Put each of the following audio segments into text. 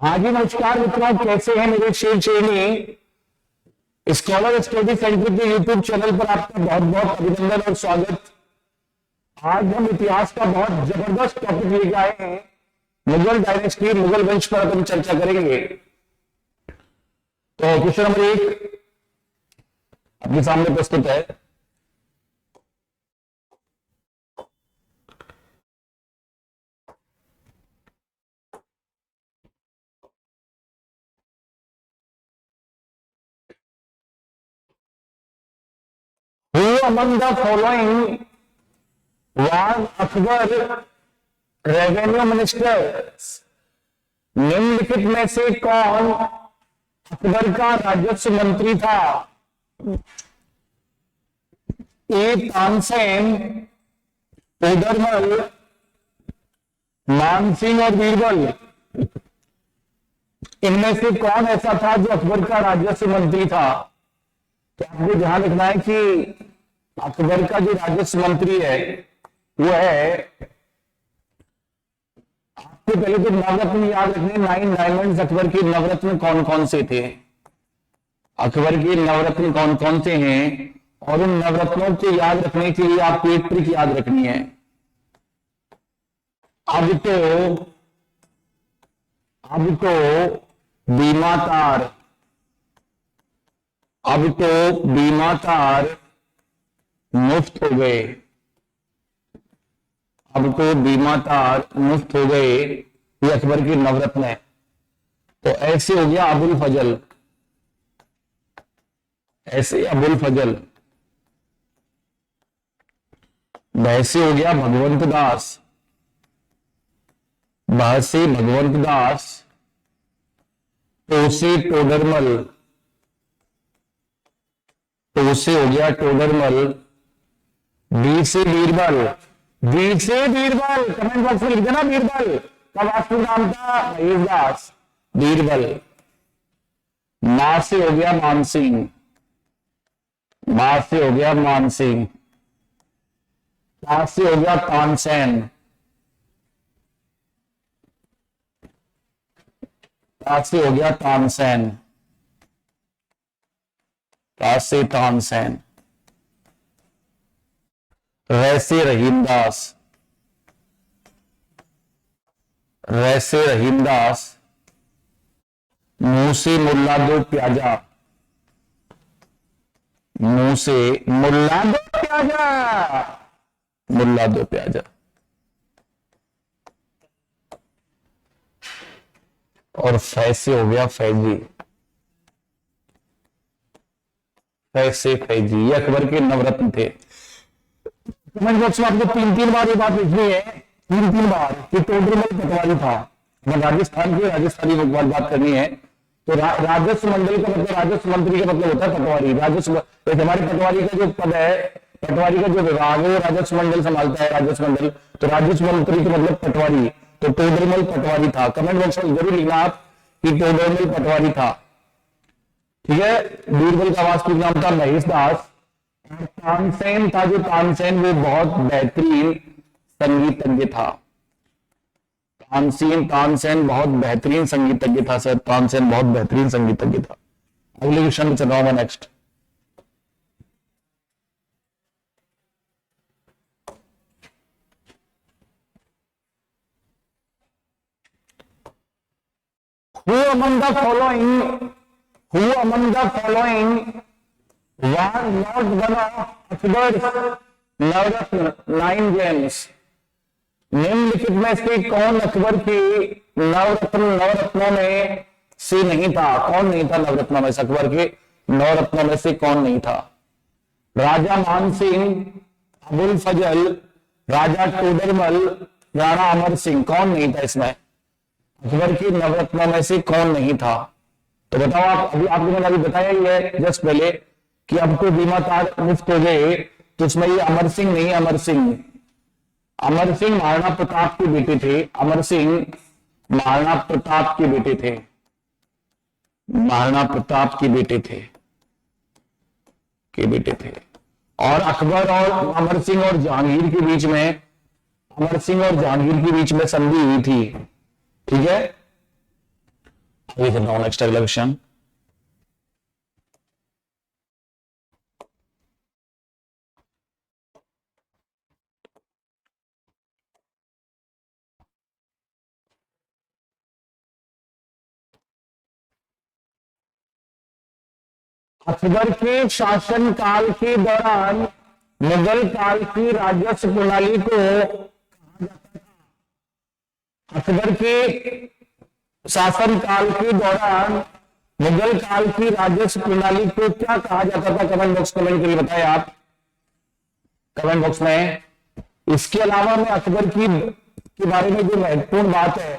हाँ जी, नमस्कार मित्रों, कैसे हैं मेरे शेर शेरनी। स्कॉलर स्टडी सेंटर के यूट्यूब चैनल पर आपका बहुत बहुत अभिनंदन और स्वागत। आज हम इतिहास का बहुत जबरदस्त टॉपिक लेके आए हैं। मुगल डायनेस्टी, मुगल वंश पर अपन चर्चा करेंगे। तो क्वेश्चन नंबर 1 आपके सामने प्रस्तुत है। Who among the following was Akbar revenue minister? निम्नलिखित में से कौन अकबर का राजस्व मंत्री था? ए तानसेन, तोडरमल, मानसिंह और बीरबल। इनमें से कौन ऐसा था जो अकबर का राजस्व मंत्री था? तो आपको ध्यान रखना है कि अकबर का जो राजस्व मंत्री है वो है, आपको पहले तो नवरत्न याद रखने। 9 डायमंड्स अकबर के नवरत्न कौन कौन से थे? अकबर के नवरत्न कौन कौन से हैं? और उन नवरत्नों को याद रखने के लिए आपको एक ट्रिक याद रखनी है। अब तो बीमातार, अब तो बीमातार मुफ्त हो गए। अब तो बीमातार मुफ्त हो गए, ये अकबर के नवरत्न है। तो ऐसे हो गया अबुल फजल, ऐसे अबुल फजल। वैसे हो गया भगवंत दास, वैसे भगवंत दास। तो उसे टोडरमल, तो उसे हो गया टोडरमल। बी से बीरबल, बी से बीरबल। कमेंट बॉक्स में लिख देना बीरबल का वास्तविक नाम था महेशदास, बीरबल। मां से हो गया मानसिंह, मां से हो गया मानसिंह। ता से हो गया तानसेन, ता से हो गया तानसेन, ता से तानसेन। रैसे रहीमदास, रैसे रहीमदास। मुंह से मुल्ला दो प्याजा, मुंह से मुल्ला दो प्याजा, मुल्ला दो प्याजा। और फैसे हो गया फैजी, फैसे फैजी। ये अकबर के नवरत्न थे। कमेंट बॉक्स में आपको 3 बार ये बात लिखनी है, 3 बार कि टोडरमल पटवारी था। राजस्थान की राजस्थानी बात करनी है तो राजस्व मंडल का मतलब, राजस्व मंत्री का मतलब होता है पटवारी। राजस्व तो हमारे पटवारी का जो पद है, पटवारी का जो विभाग है वो राजस्व मंडल संभालता है, राजस्व मंडल। तो राजस्व मंत्री का मतलब पटवारी, तो टोडरमल पटवारी था। कमेंट बॉक्स में जरूर लिखना आप कि टोडरमल पटवारी था, ठीक है। बीरबल का वास्तविक नाम था महेशदास। तानसेन था, जो तानसेन वो बहुत बेहतरीन संगीतज्ञ था। तानसेन बहुत बेहतरीन संगीतज्ञ था सर, तानसेन बहुत बेहतरीन संगीतज्ञ था। अगले क्वेश्चन में चल रहा हूं next. Who among the following was not one of Akbar's Navratna 9 gems? निम्नलिखित में से कौन अकबर के नवरत्नों में से नहीं था? कौन नहीं था नवरत्नों में से? अकबर के नवरत्नों में से कौन नहीं था? राजा मानसिंह, अबुल फजल, राजा टोडरमल, राणा अमर सिंह। कौन नहीं था इसमें? अकबर के नवरत्नों में से कौन नहीं था? तो बताओ आप। अभी आपको मैंने अभी बताया ही है जस्ट पहले कि अब तो बीमातार मुफ्त हो गए, तो इसमें ये अमर सिंह नहीं है। अमर सिंह महाराणा प्रताप के बेटे थे। अमर सिंह महाराणा प्रताप के बेटे थे, महाराणा प्रताप के बेटे थे। और अकबर और अमर सिंह और जहांगीर के बीच में, संधि हुई थी, ठीक है। आगे चल रहा हूं, नेक्स्ट अगला क्वेश्चन। अकबर के शासनकाल के दौरान मुगल काल की राजस्व प्रणाली को, अकबर के शासनकाल के दौरान मुगल काल की राजस्व प्रणाली को क्या कहा जाता था? कमेंट बॉक्स कमेंट करके बताएं आप कमेंट बॉक्स में। इसके अलावा मैं अकबर के बारे में जो महत्वपूर्ण बात है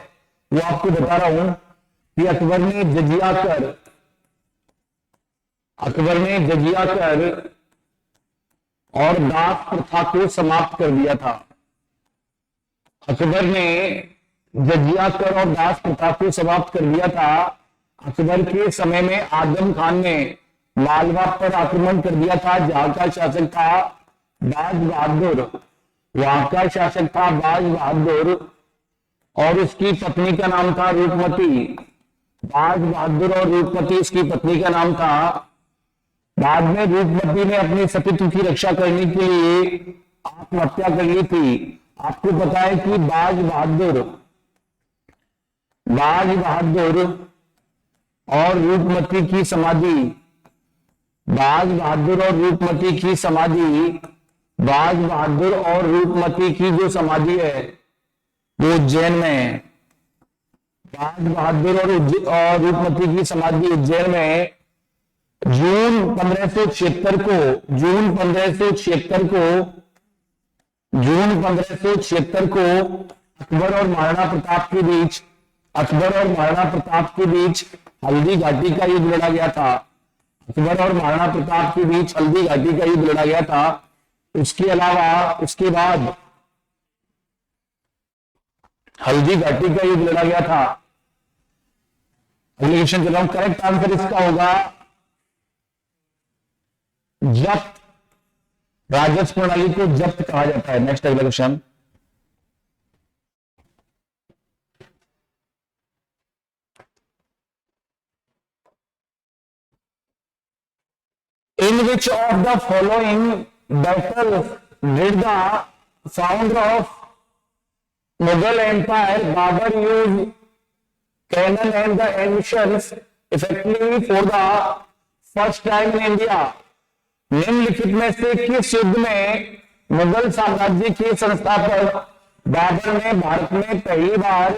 वो आपको बता रहा हूं कि अकबर ने जजिया कर और दास प्रथा को समाप्त कर दिया था। अकबर ने जजिया कर और दास प्रथा को समाप्त कर दिया था। अकबर के समय में आजम खान ने मालवा पर आक्रमण कर दिया था, जहां का शासक था बाज बहादुर। वहां का शासक था बाज बहादुर और उसकी पत्नी का नाम था रूपमती। बाज बहादुर और रूपमती उसकी पत्नी का नाम था। बाद में रूपमती ने अपने सतीत्व की रक्षा करने के लिए आत्महत्या कर ली थी। आपको पता है कि बाज बहादुर और रूपमती की समाधि, बाज बहादुर और रूपमती की समाधि, बाज बहादुर और रूपमती की जो समाधि है वो उज्जैन में है। बाज बहादुर और रूपमती की समाधि उज्जैन में जून 1576 को अकबर और महाराणा प्रताप के बीच हल्दी घाटी का युद्ध लड़ा गया था। अकबर और महाराणा प्रताप के बीच हल्दी घाटी का युद्ध लड़ा गया था। उसके अलावा उसके बाद हल्दी घाटी का युद्ध लड़ा गया था। अगले क्वेश्चन चला हूं। करेक्ट आंसर इसका होगा जब्त। राजस्व प्रणाली को जब्त कहा जाता है। नेक्स्ट अगला question. In which of the following battles did the founder of Mughal Empire Babur use cannon and the ammunition effectively for the first time in India? निम्नलिखित में से किस युद्ध में मुगल साम्राज्य के संस्थापक बाबर ने भारत में पहली बार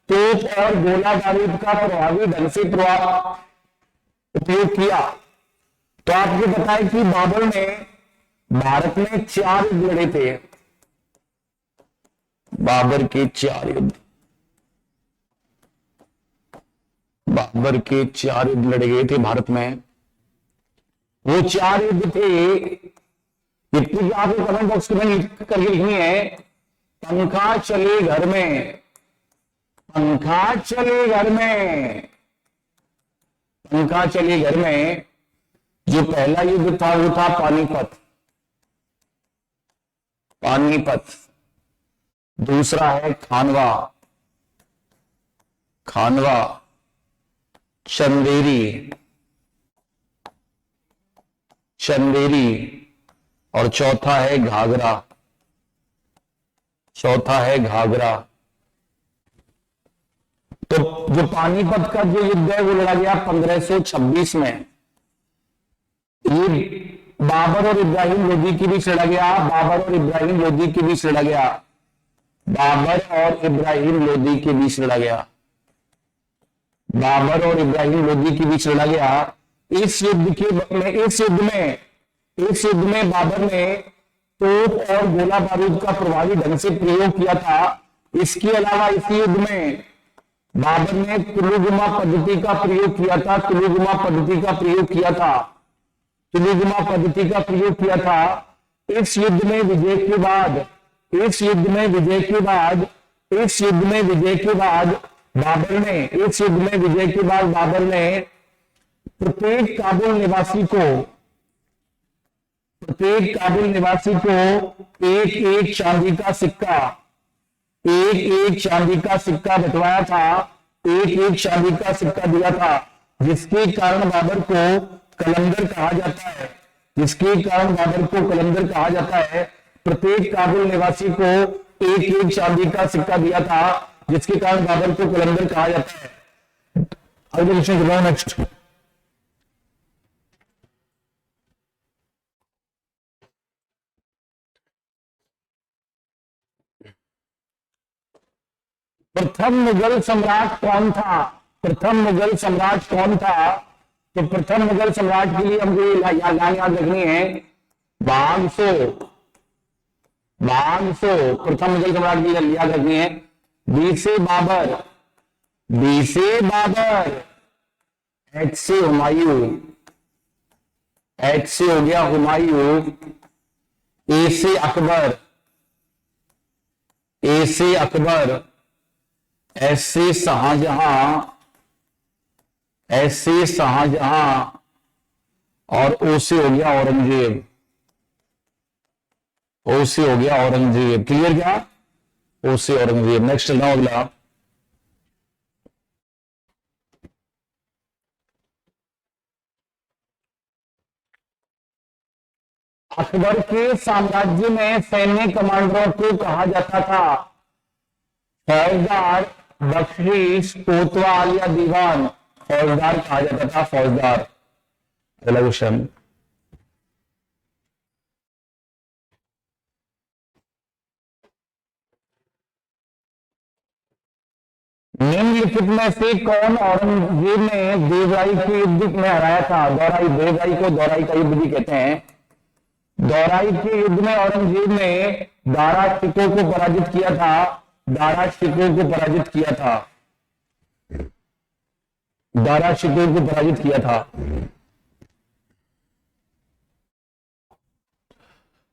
तोप और गोला बारूद का प्रभावी ढंग से उपयोग किया? तो आपको पता है कि बाबर ने भारत में 4 युद्ध लड़े थे। बाबर के 4 युद्ध लड़े गए थे भारत में। वो 4 युद्ध थे। इतनी आपको कमेंट बॉक्स में करके लिखनी है। पंखा चले घर में, पंखा चले घर में, पंखा चले घर में। जो पहला युद्ध था वो था पानीपत। दूसरा है खानवा, चंदेरी और चौथा है घाघरा। तो जो पानीपत का जो युद्ध है वो लड़ा गया 1526 में। ये बाबर और इब्राहिम लोदी के बीच लड़ा गया। बाबर और इब्राहिम लोदी के बीच लड़ा गया। इस युद्ध में बाबर ने तोप और गोला बारूद का प्रभावी ढंग से प्रयोग किया था। इसके अलावा इस युद्ध में बाबर ने तुलुगुमा पद्धति का प्रयोग किया था। इस युद्ध में विजय के बाद बाबर ने प्रत्येक काबुल निवासी को एक चांदी का सिक्का बंटवाया था। एक चांदी का सिक्का दिया था, जिसके कारण बाबर को कलंदर कहा जाता है। जिसके कारण बाबर को कलंदर कहा जाता है। प्रत्येक काबुल निवासी को एक चांदी का सिक्का दिया था, जिसके कारण बाबर को कलंदर कहा जाता है। अगले क्वेश्चन के बाद नेक्स्ट, प्रथम मुगल सम्राट कौन था? प्रथम मुगल सम्राट कौन था? तो प्रथम मुगल सम्राट के लिए हमको लाइन याद रखनी है, बागसो। प्रथम मुगल सम्राट की याद रखनी है, बी से बाबर, एच से हुमायूं, एच से हो गया हुमायूं, ए से अकबर, एस से शाहजहां, और ओ से हो गया औरंगजेब, क्लियर क्या? ओ से औरंगजेब। नेक्स्ट चलना अगला, अकबर के साम्राज्य में सैन्य कमांडरों को कहा जाता था फौजदार, बख्शीश, कोतवाल या दीवान? फौजदार कहा जाता था, फौजदार। अगला क्वेश्चन, निम्नलिखित में से कौन औरंगजेब ने देवराई के युद्ध में हराया था? देवराई को दौराई का युद्ध भी कहते हैं। दौराई के युद्ध में औरंगजेब ने दारा शिकोह को पराजित किया था। दारा शिकोह को पराजित किया था।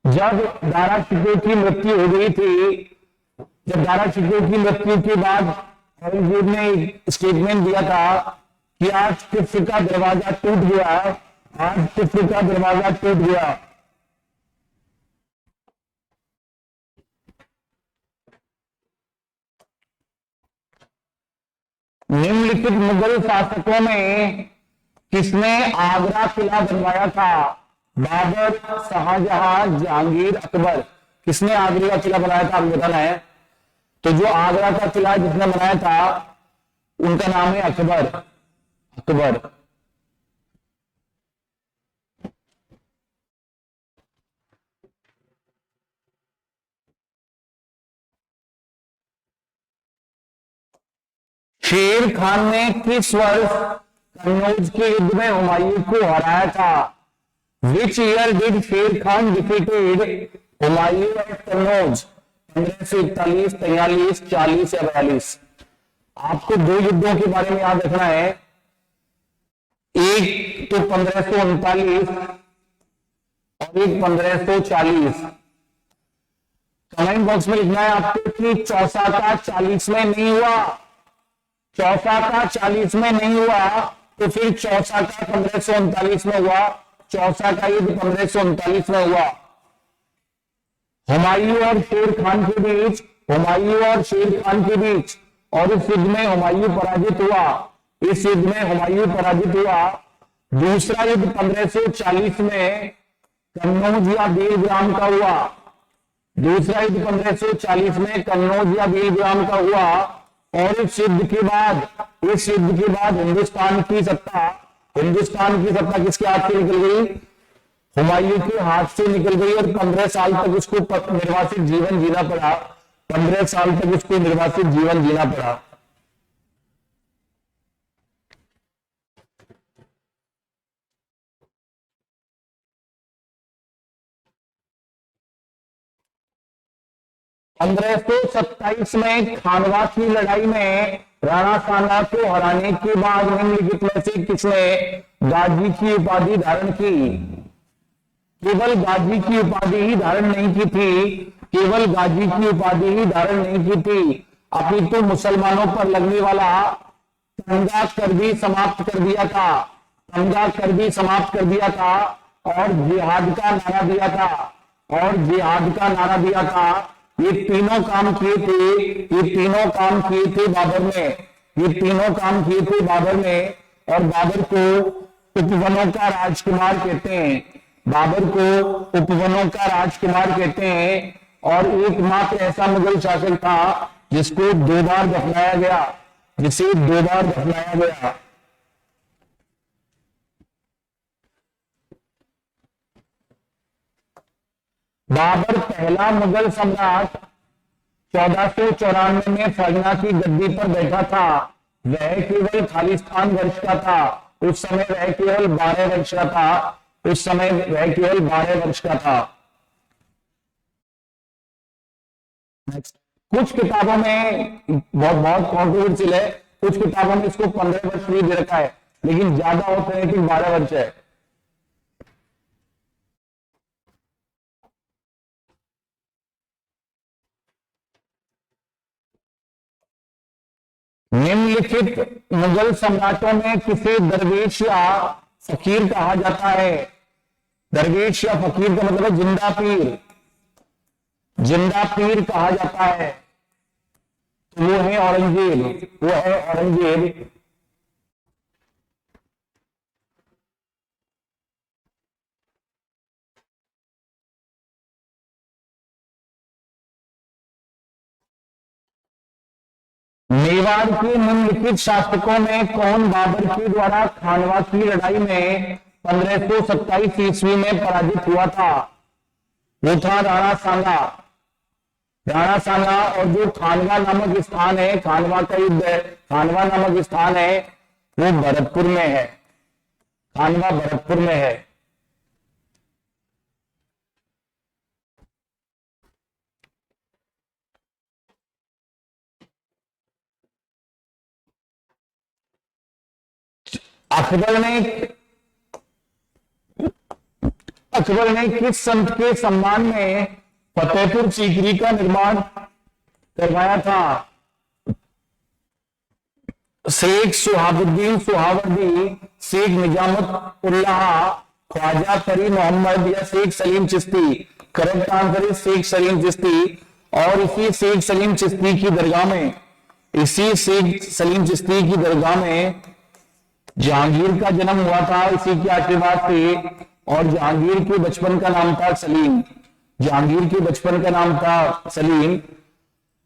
जब दारा शिकोह की मृत्यु हो गई थी, जब दारा शिकोह की मृत्यु के बाद औरंगजेब ने स्टेटमेंट दिया था कि आज कुफ्र का दरवाजा टूट गया, निम्नलिखित मुगल शासकों में किसने आगरा किला बनवाया था? बाबर, शाहजहां, जहांगीर, अकबर। किसने आगरा का किला बनाया था? आपको बताना है। तो जो आगरा का किला जिसने बनाया था उनका नाम है अकबर। शेर खान ने किस वर्ष कन्नौज के युद्ध में हुमायूं को हराया था? विच ईयर डिड शेर खान डिफीटेड हुमायूं एट कन्नौज? 1541, 43, 40 या 42? आपको दो युद्धों के बारे में याद रखना है, एक तो 1539 और एक 1540। कमेंट बॉक्स में लिखना है आपको कि चौसा का 40 में नहीं हुआ, चौसा का 40 में नहीं हुआ, तो फिर चौसा का 1539 में हुआ। चौसा का युद्ध 1539 में हुआ। हुमायूं और शेर खान के बीच, और इस युद्ध में हुमायूं पराजित हुआ। दूसरा युद्ध 1540 में कन्नौज या बेलग्राम का हुआ। दूसरा युद्ध 1540 में कन्नौज या बेलग्राम का हुआ। और इस युद्ध के बाद हिंदुस्तान की सत्ता किसके हाथ से निकल गई? हुमायूं के हाथ से निकल गई। और 15 साल तक उसको निर्वासित जीवन जीना पड़ा। 15 साल तक उसको निर्वासित जीवन जीना पड़ा। पंद्रह सौ 27 में खानवा की लड़ाई में राणा सांगा को हराने के बाद निम्नलिखित में से किसने गाजी की उपाधि धारण की? केवल गाजी की उपाधि ही धारण नहीं की थी, अपितु मुसलमानों पर लगने वाला तंगा कर भी समाप्त कर दिया था और जिहाद का नारा दिया था। ये तीनों काम किए थे बाबर ने। ये तीनों काम किए थे बाबर ने, और बाबर को उपवनों का राजकुमार कहते हैं। बाबर को उपवनों का राजकुमार कहते हैं, और एकमात्र ऐसा मुगल शासक था जिसको 2 बार दफनाया गया, जिसे 2 बार दफनाया गया। बाबर पहला मुगल सम्राट 1494 में फरना की गद्दी पर बैठा था। वह केवल खालिस्तान वर्ष का था। उस समय वह केवल 12 वर्ष का था। उस समय वह केवल 12 वर्ष का था। कुछ किताबों में बहुत कॉन्ट्रोवर्शियल है, कुछ किताबों में इसको 15 वर्ष भी दे रखा है, लेकिन ज्यादा ऑथेंटिक 12 वर्ष है। निम्नलिखित मुगल सम्राटों में किसे दरवेश या फकीर कहा जाता है? दरवेश या फकीर का मतलब है जिंदा पीर। जिंदा पीर कहा जाता है तो वो है औरंगजेब, वो है औरंगजेब। मेवाड़ के निम्नलिखित शासकों में कौन बाबर के द्वारा खानवा की लड़ाई में 1527 ईस्वी में पराजित हुआ था? वो था राणा सांगा। राणा सांगा। और जो खानवा नामक स्थान है, खानवा का युद्ध है, खानवा नामक स्थान है, वो भरतपुर में है। खानवा भरतपुर में है। अकबर ने किस संत के सम्मान में फतेहपुर सीकरी का निर्माण करवाया था? शेख सुहाबुद्दीन सुहावर्दी, शेख निजामुद्दौला, ख्वाजा फरीद मोहम्मद या शेख सलीम चिश्ती? करेक्ट आंसर है शेख सलीम चिश्ती। और इसी शेख सलीम चिश्ती की दरगाह में, इसी शेख सलीम चिश्ती की दरगाह में जहांगीर का जन्म हुआ था, इसी के आशीर्वाद से। और जहांगीर के बचपन का नाम था सलीम। जहांगीर के बचपन का नाम था सलीम।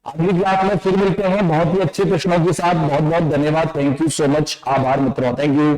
अगली क्लास में फिर मिलते हैं बहुत ही अच्छे प्रश्नों के साथ। बहुत बहुत धन्यवाद। Thank you so much. आभार मित्रों। Thank you.